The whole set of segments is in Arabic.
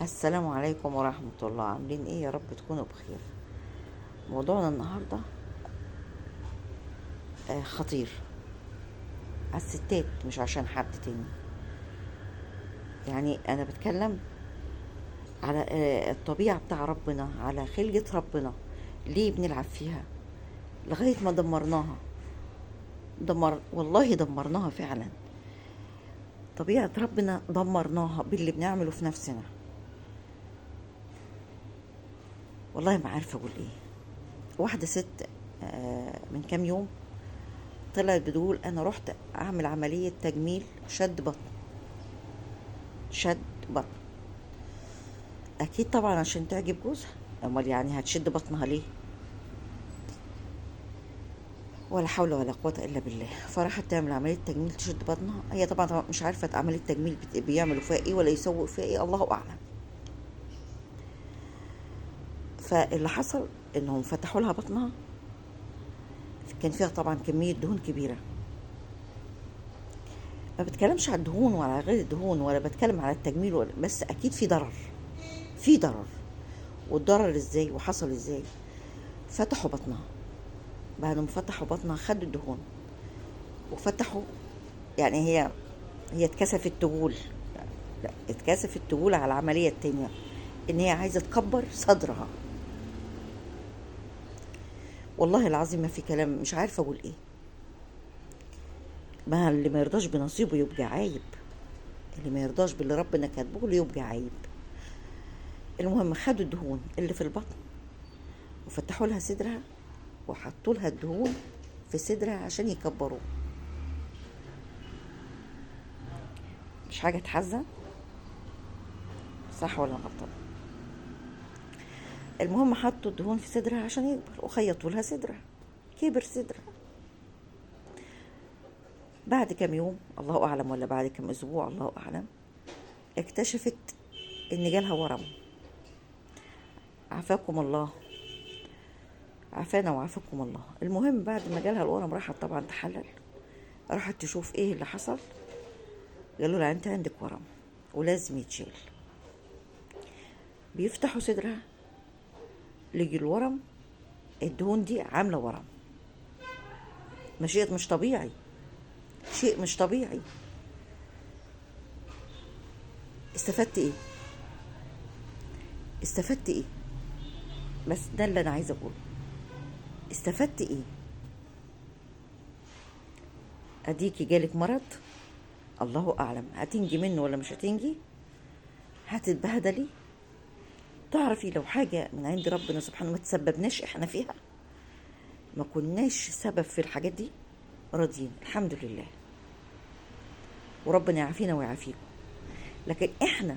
السلام عليكم ورحمة الله. عاملين ايه؟ يا رب تكونوا بخير. موضوعنا النهاردة خطير على الستات، مش عشان حد تاني. يعني انا بتكلم على الطبيعة بتاع ربنا، على خلقة ربنا. ليه بنلعب فيها لغاية ما دمرناها؟ والله دمرناها فعلا. طبيعة ربنا دمرناها باللي بنعمله في نفسنا. والله ما عارفة اقول ايه. واحدة ست من كام يوم طلعت بتقول انا رحت اعمل عملية تجميل شد بطن. شد بطن اكيد طبعا عشان تعجب جوزها، امال يعني هتشد بطنها ليه؟ ولا حول ولا قوة الا بالله. فراحت تعمل عملية تجميل تشد بطنها. هي طبعا مش عارفة عملية تجميل بيعملوا فيها ايه ولا يسووا فيها ايه، الله اعلم. فاللي حصل انهم فتحوا لها بطنها، كان فيها طبعا كمية دهون كبيرة. ما بتكلمش على الدهون ولا على غير الدهون، ولا بتكلم على التجميل ولا، بس اكيد في ضرر. في ضرر. والضرر ازاي وحصل ازاي؟ فتحوا بطنها. بعد ما فتحوا بطنها خدوا الدهون وفتحوا. يعني هي اتكسفت تقول. لا، اتكسفت تقول على العملية التانية ان هي عايزة تكبر صدرها. والله العظيم ما في كلام، مش عارفة اقول ايه. ما اللي ما يرضاش بنصيبه يبقى عايب. اللي ما يرضاش باللي ربنا كاتبه له يبقى عايب. المهم خدوا الدهون اللي في البطن وفتحوا لها صدرها وحطوا لها الدهون في صدرها عشان يكبروه. مش حاجة تحزن؟ صح ولا غلطان؟ المهم حطوا الدهون في صدرها عشان يكبر وخيطوا لها صدرها. كبر صدرها. بعد كام يوم الله اعلم، ولا بعد كام اسبوع الله اعلم، اكتشفت ان جالها ورم. عافاكم الله. عافانا وعافاكم الله. المهم بعد ما جالها الورم راحت طبعا تحلل. راحت تشوف ايه اللي حصل. قالوا لها انت عندك ورم ولازم يتشيل. بيفتحوا صدرها لقي الورم. الدهون دي عامله ورم. شيء مش طبيعي. شيء مش طبيعي. استفدت ايه؟ استفدت ايه؟ بس ده اللي انا عايزه اقوله. استفدت ايه؟ اديكي جالك مرض، الله اعلم هتنجي منه ولا مش هتنجي. هتتبهدلي. تعرفي لو حاجة من عند ربنا سبحانه ما تسببناش احنا فيها، ما كناش سبب في الحاجات دي، راضيين الحمد لله، وربنا يعافينا ويعافيكم. لكن احنا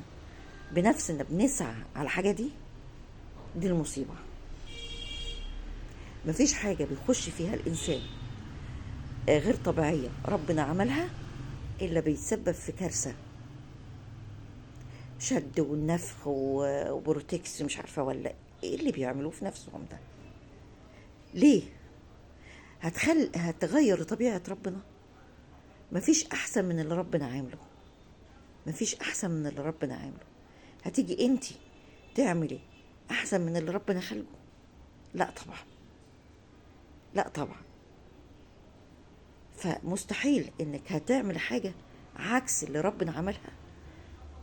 بنفسنا بنسعى على الحاجة دي. دي المصيبة. مفيش حاجة بيخش فيها الإنسان غير طبيعية ربنا عملها إلا بيتسبب في كارثة. شد والنفخ وبروتكس مش عارفة ولا ايه اللي بيعملوه في نفسهم ده. ليه؟ هتغير طبيعة ربنا. مفيش أحسن من اللي ربنا عامله. مفيش أحسن من اللي ربنا عامله. هتيجي انتي تعملي أحسن من اللي ربنا خلقه؟ لا طبعا. لا طبعا. فمستحيل انك هتعمل حاجة عكس اللي ربنا عملها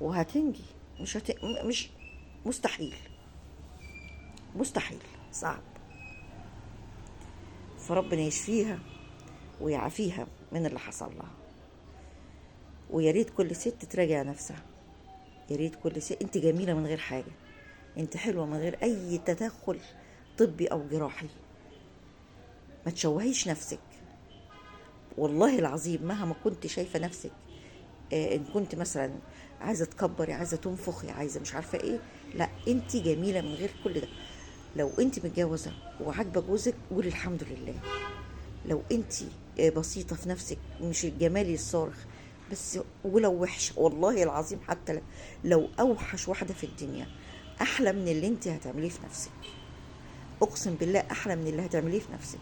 وهتنجي. مش مستحيل. مستحيل. صعب. فربنا يشفيها ويعافيها من اللي حصل لها. ويا ريت كل ست تراجع نفسها. يا ريت كل ست. انت جميلة من غير حاجة. انت حلوة من غير اي تدخل طبي او جراحي. ما تشوهيش نفسك. والله العظيم مهما كنت شايفة نفسك ان كنت مثلا عايزة تكبري، عايزة تنفخي، عايزة مش عارفة ايه، لا انت جميلة من غير كل ده. لو انت متجوزة وعاجبة جوزك قولي الحمد لله. لو انت بسيطة في نفسك، مش الجمالي الصارخ بس، ولو وحشة والله العظيم، حتى لو اوحش واحدة في الدنيا احلى من اللي انت هتعمليه في نفسك. اقسم بالله احلى من اللي هتعمليه في نفسك.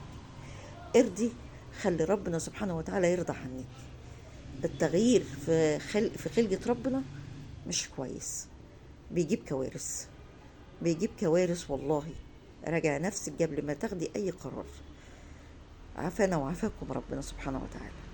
ارضي. خلي ربنا سبحانه وتعالى يرضى عنك. التغيير في خلقة ربنا مش كويس. بيجيب كوارث، بيجيب كوارث والله. راجع نفسك قبل ما تاخدي اي قرار. عافانا وعافاكم ربنا سبحانه وتعالى.